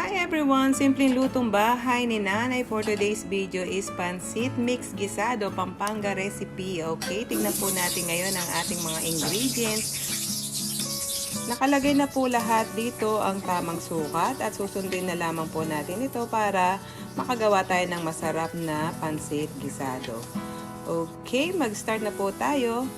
Hi everyone! Simpleng lutong bahay ni Nanay for today's video is Pansit Mix Gisado, Pampanga recipe. Okay, tignan po natin ngayon ang ating mga ingredients. Nakalagay na po lahat dito ang tamang sukat at susundin na lamang po natin ito para makagawa tayo ng masarap na Pansit Gisado. Okay, mag-start na po tayo.